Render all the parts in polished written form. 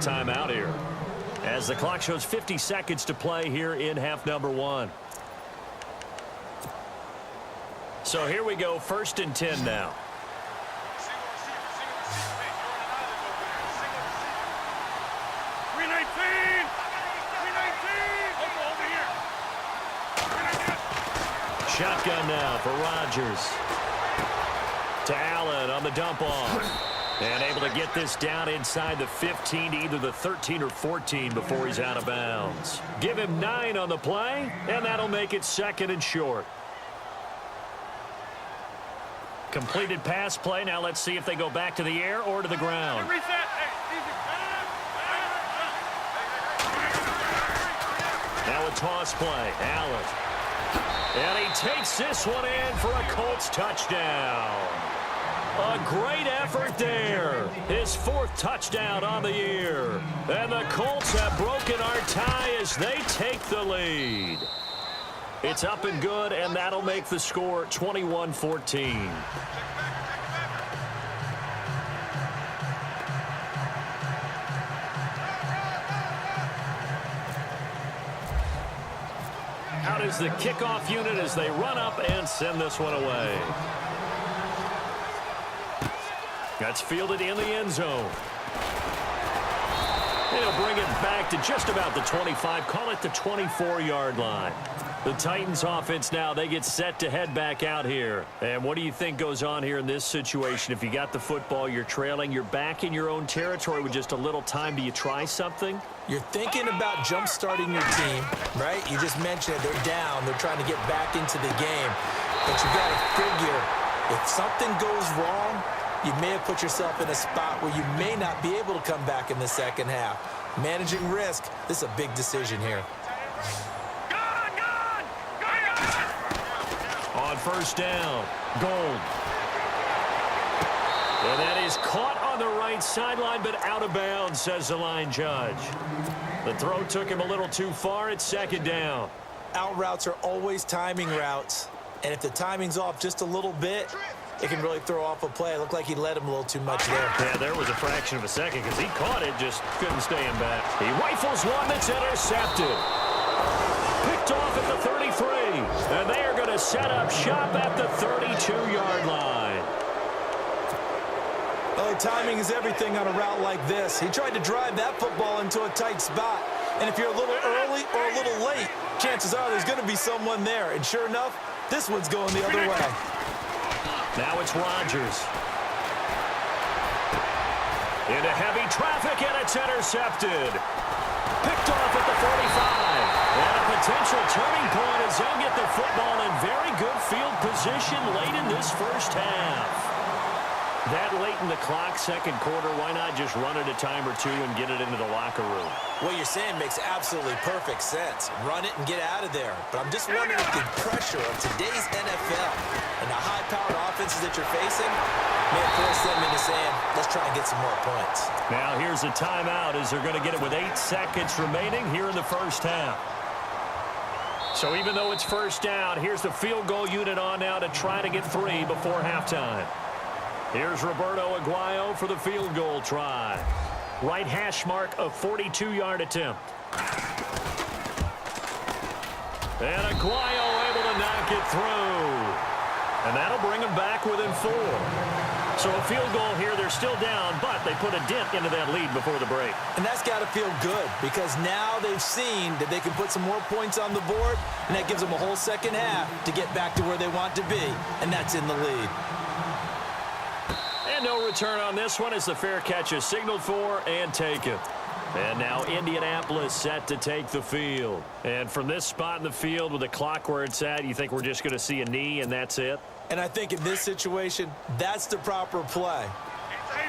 timeout here, as the clock shows 50 seconds to play here in half number 1. So here we go, 1st and 10 now. Shotgun now for Rodgers. To Allen on the dump off. And able to get this down inside the 15 to either the 13 or 14 before he's out of bounds. Give him 9 on the play, and that'll make it 2nd and short. Completed pass play. Now let's see if they go back to the air or to the ground. Now a toss play. Allen. And he takes this one in for a Colts touchdown. A great effort there. His 4th touchdown on the year. And the Colts have broken our tie as they take the lead. It's up and good, and that'll make the score 21-14. Out is the kickoff unit as they run up and send this one away. That's fielded in the end zone. It'll bring it back to just about the 25, call it the 24-yard line. The Titans offense now, they get set to head back out here. And what do you think goes on here in this situation? If you got the football, you're trailing, you're back in your own territory with just a little time. Do you try something? You're thinking about jump-starting your team, right? You just mentioned it. They're down. They're trying to get back into the game. But you got to figure, if something goes wrong, you may have put yourself in a spot where you may not be able to come back in the second half. Managing risk, this is a big decision here. On 1st down, Gold. And that is caught on the right sideline, but out of bounds, says the line judge. The throw took him a little too far. It's 2nd down. Out routes are always timing routes. And if the timing's off just a little bit, it can really throw off a play. It looked like he led him a little too much there. Yeah, there was a fraction of a second because he caught it, just couldn't stay in back. He rifles one that's intercepted. Picked off at the 33. And they are going to set up shop at the 32-yard line. Well, timing is everything on a route like this. He tried to drive that football into a tight spot. And if you're a little early or a little late, chances are there's going to be someone there. And sure enough, this one's going the other way. Now it's Rodgers. Into heavy traffic, and it's intercepted. Picked off at the 45. And a potential turning point as he'll get the football in very good field position late in this first half. That late in the clock, 2nd quarter, why not just run it a time or two and get it into the locker room? What you're saying makes absolutely perfect sense. Run it and get out of there. But I'm just wondering if the pressure of today's NFL and the high-powered offenses that you're facing may force them into saying, let's try and get some more points. Now here's a timeout as they're going to get it with 8 seconds remaining here in the first half. So even though it's 1st down, here's the field goal unit on now to try to get 3 before halftime. Here's Roberto Aguayo for the field goal try. Right hash mark, a 42-yard attempt. And Aguayo able to knock it through. And that'll bring them back within 4. So a field goal here, they're still down, but they put a dent into that lead before the break. And that's got to feel good because now they've seen that they can put some more points on the board, and that gives them a whole second half to get back to where they want to be, and that's in the lead. And no return on this one as the fair catch is signaled for and taken. And now Indianapolis set to take the field. And from this spot in the field with the clock where it's at, you think we're just going to see a knee and that's it? And I think in this situation, that's the proper play.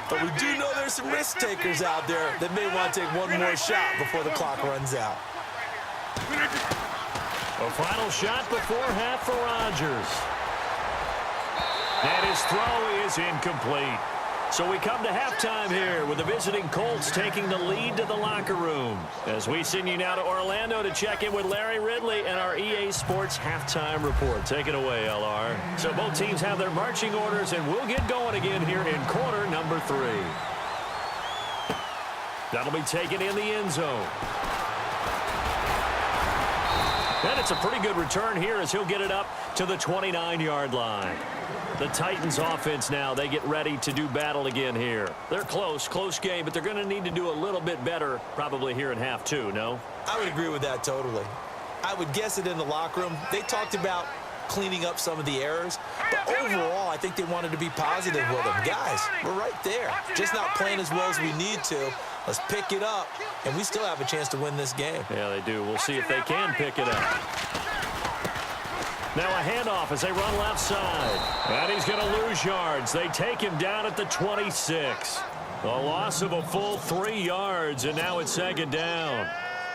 But we do know there's some risk takers out there that may want to take one more shot before the clock runs out. A final shot before half for Rodgers. And his throw is incomplete. So we come to halftime here with the visiting Colts taking the lead to the locker room. As we send you now to Orlando to check in with Larry Ridley and our EA Sports halftime report. Take it away, LR. So both teams have their marching orders, and we'll get going again here in quarter number 3. That'll be taken in the end zone. And it's a pretty good return here as he'll get it up to the 29-yard line. The Titans offense now, they get ready to do battle again here. They're close game, but they're going to need to do a little bit better probably here in half two, no? I would agree with that totally. I would guess it in the locker room. They talked about cleaning up some of the errors, but overall, I think they wanted to be positive with them. Guys, we're right there. Just not playing as well as we need to. Let's pick it up, and we still have a chance to win this game. Yeah, they do. We'll see if they can pick it up. Now a handoff as they run left side. And he's going to lose yards. They take him down at the 26. A loss of a full 3 yards, and now it's second down.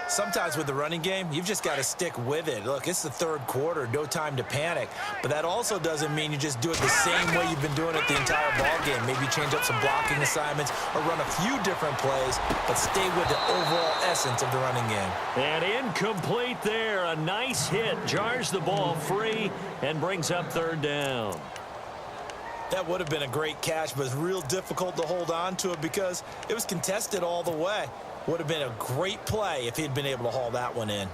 Sometimes with the running game, you've just got to stick with it. Look, it's the third quarter, no time to panic. But that also doesn't mean you just do it the same way you've been doing it the entire ball game. Maybe change up some blocking assignments or run a few different plays, but stay with the overall essence of the running game. And incomplete there. A nice hit. Jars the ball free and brings up third down. That would have been a great catch, but it's real difficult to hold on to it because it was contested all the way. Would have been a great play if he'd been able to haul that one in.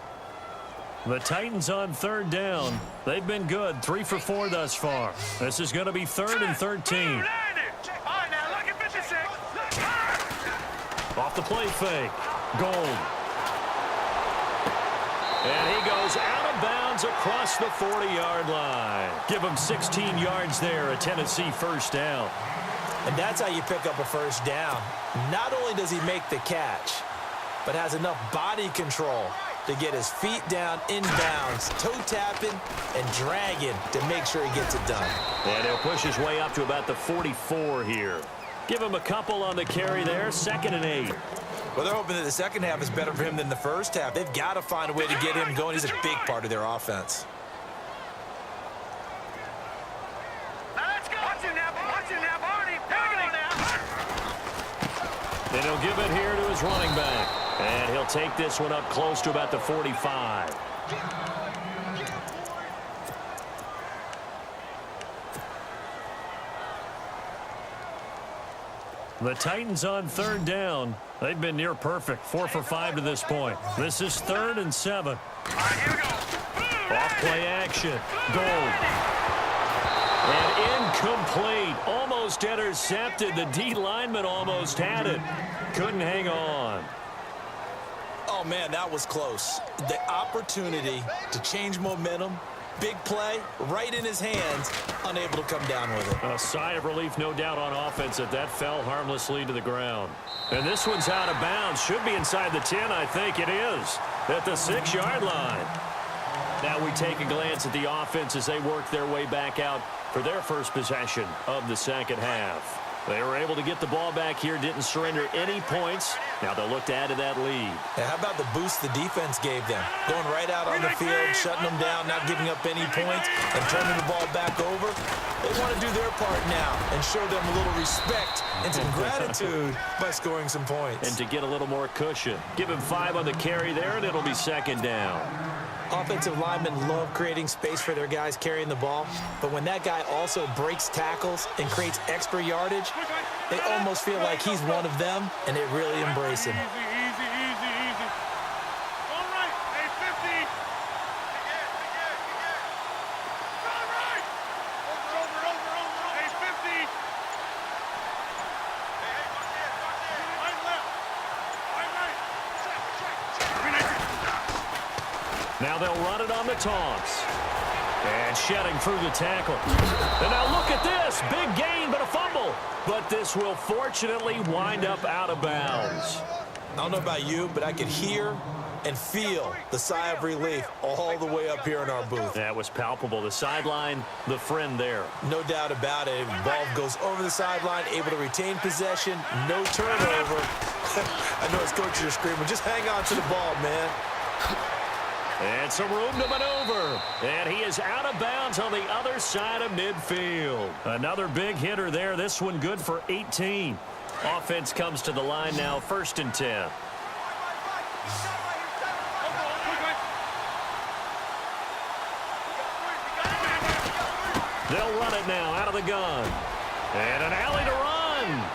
The Titans on third down. They've been good, 3 for 4 thus far. This is going to be 3rd and 13. Off the play fake. Gold. And he goes out of bounds across the 40-yard line. Give him 16 yards there, a Tennessee first down. And that's how you pick up a first down. Not only does he make the catch, but has enough body control to get his feet down inbounds, toe tapping and dragging to make sure he gets it done. And he'll push his way up to about the 44 here. Give him a couple on the carry there, 2nd and 8. Well, they're hoping that the second half is better for him than the first half. They've got to find a way to get him going. He's a big part of their offense. And he'll give it here to his running back. And he'll take this one up close to about the 45. The Titans on third down. They've been near perfect, 4 for 5 to this point. This is 3rd and 7. Off play action. Gold. And incomplete. Almost intercepted. The D lineman almost had it. Couldn't hang on. Oh, man, that was close. The opportunity to change momentum, big play, right in his hands, unable to come down with it. A sigh of relief, no doubt, on offense that fell harmlessly to the ground. And this one's out of bounds. Should be inside the 10, I think it is. At the 6-yard line. Now we take a glance at the offense as they work their way back out for their first possession of the second half. They were able to get the ball back here, didn't surrender any points. Now they'll look to add to that lead. And how about the boost the defense gave them? Going right out on the field, shutting them down, not giving up any points, and turning the ball back over. They want to do their part now and show them a little respect and some gratitude by scoring some points. And to get a little more cushion. Give him 5 on the carry there, and it'll be second down. Offensive linemen love creating space for their guys carrying the ball, but when that guy also breaks tackles and creates extra yardage, they almost feel like he's one of them, and they really embrace him. Easy. All right, hey, 50. All right. Over. Hey, 50. Right, left. Now they'll run it on the toss. And shedding through the tackle. And now look at this. Big gain, but a fumble. But this will fortunately wind up out of bounds. I don't know about you, but I could hear and feel the sigh of relief all the way up here in our booth. That was palpable. The sideline, the friend there. No doubt about it. The ball goes over the sideline, able to retain possession, no turnover. I know his coaches are screaming, just hang on to the ball, man. And some room to maneuver. And he is out of bounds on the other side of midfield. Another big hitter there. This one good for 18. Offense comes to the line now, 1st and 10. They'll run it now out of the gun. And an alley to run.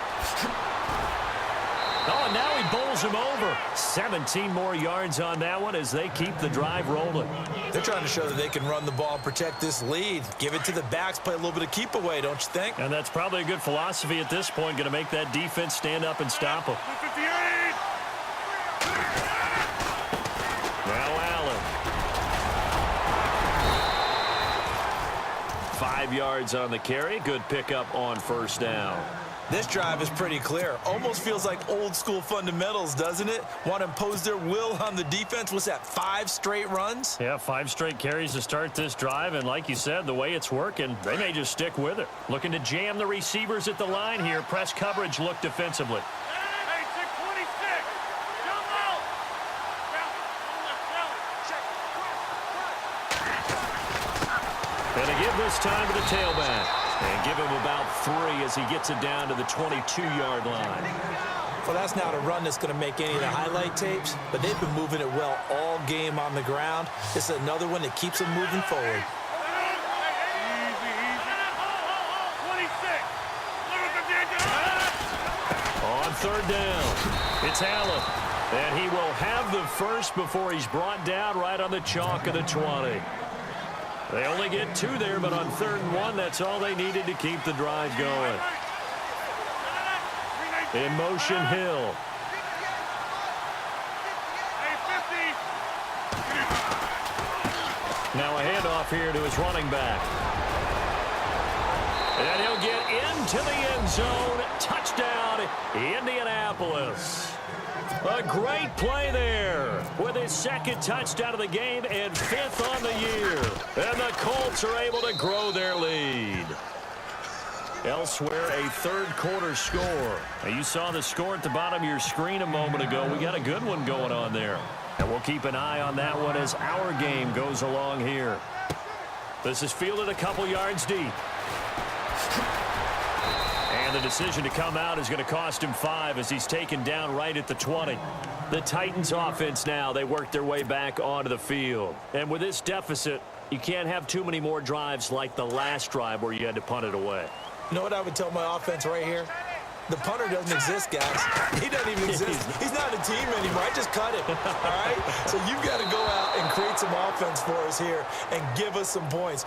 Oh, and now he bowls him over. 17 more yards on that one as they keep the drive rolling. They're trying to show that they can run the ball and protect this lead. Give it to the backs, play a little bit of keep away, don't you think? And that's probably a good philosophy at this point, going to make that defense stand up and stop them. 58. Now Allen. 5 yards on the carry. Good pickup on first down. This drive is pretty clear. Almost feels like old school fundamentals, doesn't it? Want to impose their will on the defense. What's that, 5 straight runs? Yeah, 5 straight carries to start this drive. And like you said, the way it's working, they may just stick with it. Looking to jam the receivers at the line here. Press coverage look defensively. Hey, 626. Jump out. And to give this time to the tailback. And give him about 3 as he gets it down to the 22-yard line. Well, that's not a run that's going to make any of the highlight tapes, but they've been moving it well all game on the ground. This is another one that keeps them moving forward. Easy, easy. 26. On third down, it's Allen. And he will have the first before he's brought down right on the chalk of the 20. They only get 2 there, but on 3rd and 1, that's all they needed to keep the drive going. In motion, Hill. Now a handoff here to his running back. And he'll get into the end zone. Touchdown, Indianapolis. A great play there with his 2nd touchdown of the game and 5th on the year. And the Colts are able to grow their lead. Elsewhere, a 3rd quarter score. Now, you saw the score at the bottom of your screen a moment ago. We got a good one going on there. And we'll keep an eye on that one as our game goes along here. This is fielded a couple yards deep. And the decision to come out is going to cost him 5 as he's taken down right at the 20. The Titans offense now, they work their way back onto the field. And with this deficit, you can't have too many more drives like the last drive where you had to punt it away. You know what I would tell my offense right here? The punter doesn't exist, guys. He doesn't even exist. He's not a team anymore. I just cut him, all right? So you've got to go out and create some offense for us here and give us some points.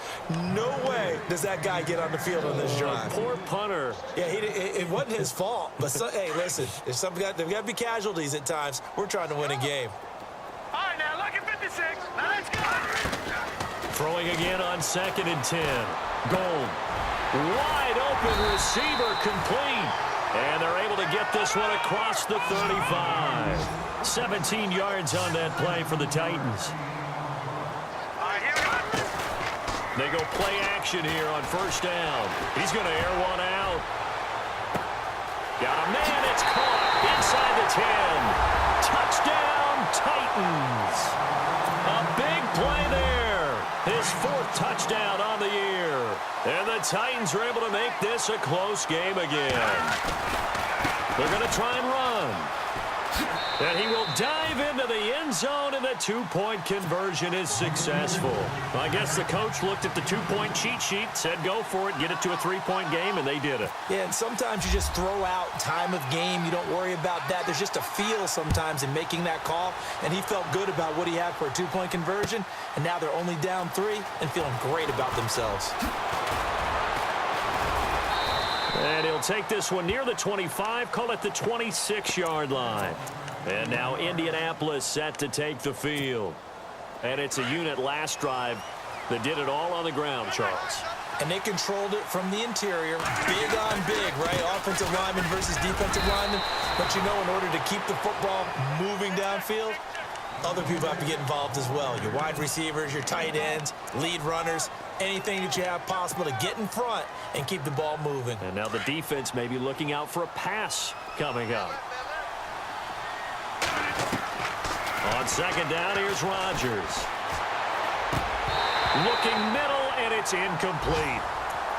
No way does that guy get on the field on this drive. Poor punter. Yeah, it wasn't his fault. But, hey, listen, there's got to be casualties at times. We're trying to win a game. All right, now look at 56. Now let's go. Throwing again on 2nd and 10. Gold. Wide open receiver complete. And they're able to get this one across the 35. 17 yards on that play for the Titans. They go play action here on first down. He's going to air one out. Got a man. It's caught inside the 10. Touchdown, Titans. A big play there. His 4th touchdown on the year. And the Titans are able to make this a close game again. They're going to try and run. And he will dive into the end zone, and the 2-point conversion is successful. I guess the coach looked at the 2-point cheat sheet, said go for it, get it to a 3-point game, and they did it. Yeah, and sometimes you just throw out time of game. You don't worry about that. There's just a feel sometimes in making that call, and he felt good about what he had for a 2-point conversion, and now they're only down 3 and feeling great about themselves. And he'll take this one near the 25, call it the 26-yard line. And now Indianapolis set to take the field. And it's a unit last drive that did it all on the ground, Charles. And they controlled it from the interior, big on big, right? Offensive lineman versus defensive lineman. But you know, in order to keep the football moving downfield, other people have to get involved as well. Your wide receivers, your tight ends, lead runners, anything that you have possible to get in front and keep the ball moving. And now the defense may be looking out for a pass coming up. On 2nd down, here's Rodgers. Looking middle, and it's incomplete.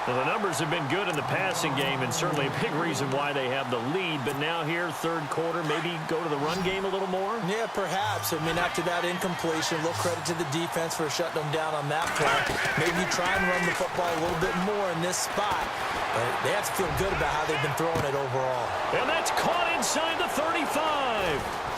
Well, the numbers have been good in the passing game, and certainly a big reason why they have the lead. But now here, third quarter, maybe go to the run game a little more? Yeah, perhaps. I mean, after that incompletion, a little credit to the defense for shutting them down on that play. Maybe try and run the football a little bit more in this spot. But they have to feel good about how they've been throwing it overall. And that's caught inside the 35.